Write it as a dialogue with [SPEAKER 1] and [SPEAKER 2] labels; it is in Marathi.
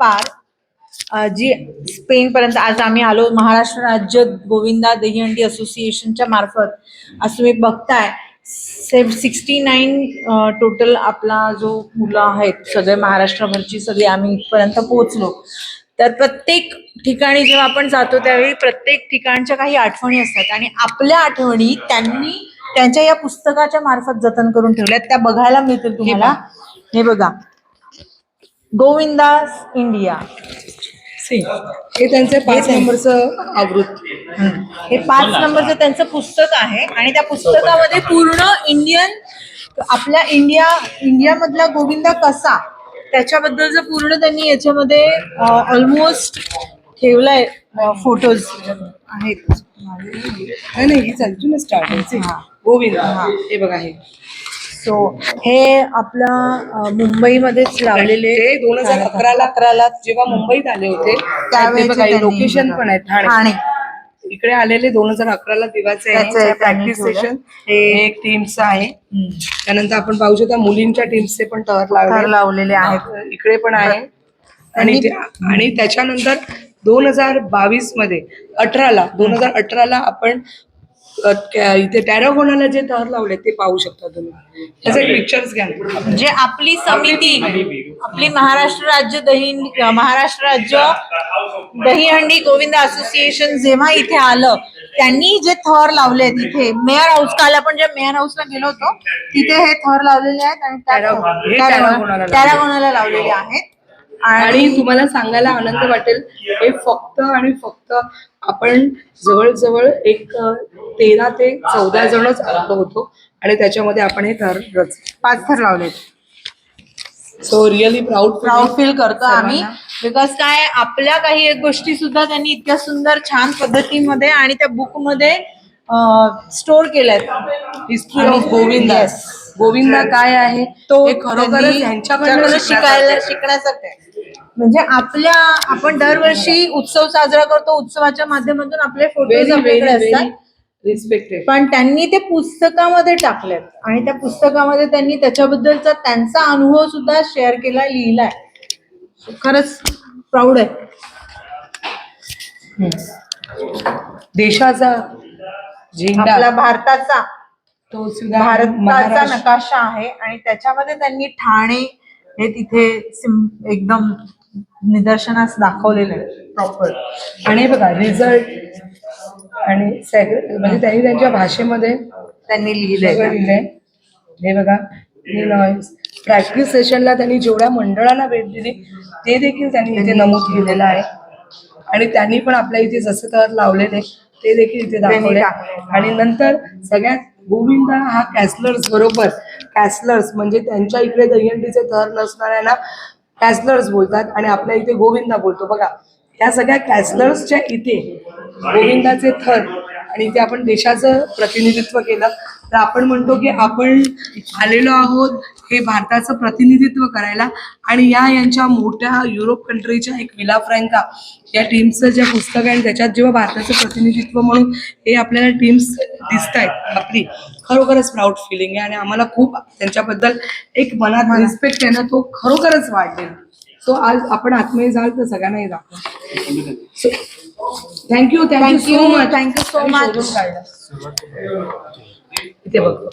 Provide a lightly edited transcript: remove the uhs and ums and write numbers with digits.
[SPEAKER 1] पार जी स्पेन पर्यंत आज आम्ही आलो महाराष्ट्र राज्य गोविंदा दहीहंडी असोसिएशनच्या मार्फत. आज तुम्ही बघताय 69 टोटल आपला जो मुलं आहेत सगळे महाराष्ट्रभरची सगळी आम्ही इथपर्यंत पोहोचलो. तर प्रत्येक ठिकाणी जेव्हा आपण जातो त्यावेळी प्रत्येक ठिकाणच्या काही आठवणी असतात आणि आपल्या आठवणी त्यांनी त्यांच्या या पुस्तकाच्या मार्फत जतन करून ठेवल्यात. त्या बघायला मिळतील तुम्हाला. हे बघा, गोविंदास इंडिया,
[SPEAKER 2] हे त्यांचे 5 नंबरचं आवृत्ती.
[SPEAKER 1] हे 5 नंबरचं त्यांचं पुस्तक आहे आणि त्या पुस्तकामध्ये पूर्ण आपल्या इंडियामधला गोविंदा कसा त्याच्याबद्दलचं पूर्ण त्यांनी याच्यामध्ये ऑलमोस्ट ठेवलाय. फोटोज आहेत.
[SPEAKER 2] नाही ही चालतो स्टार्ट आहे गोविंदा. हे बघा, हे
[SPEAKER 1] सो हे आपल्या मुंबईमध्येच लावलेले
[SPEAKER 2] 2011ला जेव्हा मुंबईत आले होते त्यावेळी लोकेशन पण आहे ठाणे. इकडे आलेले 2011ला दिवाचे आहे. प्रॅक्टिस सेशन हे एक टीमचं आहे. त्यानंतर आपण पाहू शकता मुलींच्या टीमचे पण थर
[SPEAKER 1] लावलेले आहेत.
[SPEAKER 2] इकडे पण आहे. आणि त्याच्यानंतर 2022 मध्ये 2018ला आपण इथे टॅरागोनाला जे थर लावले ते पाहू शकता तुम्ही. त्याचे पिक्चर्स घ्या.
[SPEAKER 1] म्हणजे आपली समिती, आपली महाराष्ट्र राज्य दहीहंडी गोविंदा असोसिएशन जेव्हा इथे आलं त्यांनी जे थर लावले तिथे मेयर हाऊस, काल आपण जे मेयर हाऊसला गेलो होतो तिथे हे थर लावलेले आहेत आणि टॅरागोनाला लावलेले आहेत.
[SPEAKER 2] आणि तुम्हाला सांगायला आनंद वाटेल हे फक्त आणि फक्त आपण जवळजवळ एक 13 ते 14 जणच आलो होतो आणि त्याच्यामध्ये आपण हे 5 थर लावले. सो रिअली प्राऊड
[SPEAKER 1] फील करतो आम्ही. बिकॉज काय आपल्या काही एक गोष्टी सुद्धा त्यांनी इतक्या सुंदर छान पद्धतीमध्ये आणि त्या बुक मध्ये स्टोर केल्यात.
[SPEAKER 2] History of Govinda. गोविंदा काय आहे तो खरोखरच यांच्याकडून
[SPEAKER 1] शिकण्यासारखं आहे. म्हणजे आपण दरवर्षी उत्सव साजरा करतो. उत्सवाच्या माध्यमातून आपले फोटोज आपल्याकडे असतात
[SPEAKER 2] रिस्पेक्टेड,
[SPEAKER 1] पण त्यांनी ते पुस्तकामध्ये टाकलेत आणि त्या पुस्तकामध्ये त्यांनी त्याच्याबद्दलचा त्यांचा अनुभव सुद्धा शेअर केला, लिहिलाय. खरंच प्राऊड आहे.
[SPEAKER 2] देशाचा झेंडा
[SPEAKER 1] आपला भारताचा
[SPEAKER 2] तो सुद्धा
[SPEAKER 1] भारताचा नकाशा आहे आणि त्याच्यामध्ये त्यांनी ठाणे हे तिथे एकदम निदर्शनास दाखवलेलं आहे प्रॉपर.
[SPEAKER 2] आणि बघा रिझल्ट आणि म्हणजे त्यांनी त्यांच्या भाषेमध्ये
[SPEAKER 1] त्यांनी लिहिलंय.
[SPEAKER 2] हे बघा, प्रॅक्टिस सेशनला त्यांनी जेवढ्या मंडळांना भेट दिली ते देखील त्यांनी इथे नमूद केलेलं आहे. आणि त्यांनी पण आपल्या इथे जसे थर लावलेले ते देखील इथे दाखवले. आणि नंतर सगळ्यात गोविंदा हा कॅसलर्स म्हणजे त्यांच्या इकडे दहीहंडीचे थर नसणाऱ्यांना कॅसलर्स बोलतात आणि आपल्या इथे गोविंदा बोलतो. बघा, या सगळ्या कॅसलर्सच्या इथे गोविंदाचे थर आणि इथे आपण देशाचं प्रतिनिधित्व केलं तर आपण म्हणतो की आपण आलेलो आहोत हे भारताचं प्रतिनिधित्व करायला. आणि यांच्या मोठ्या युरोप कंट्रीच्या एक विला फ्रँका या टीम्सचं जे पुस्तक आहे त्याच्यात जेव्हा भारताचं प्रतिनिधित्व म्हणून हे आपल्याला टीम्स दिसत आहेत आपली, खरोखरच प्राऊड फिलिंग आहे. आणि आम्हाला खूप त्यांच्याबद्दल एक मनात रिस्पेक्ट आहे ना, तो खरोखरच वाढलेला. सो आज आपण आत्मीय जाल तर सगळ्यांनाही दाखवा. Thank you so much. इथे बघतो.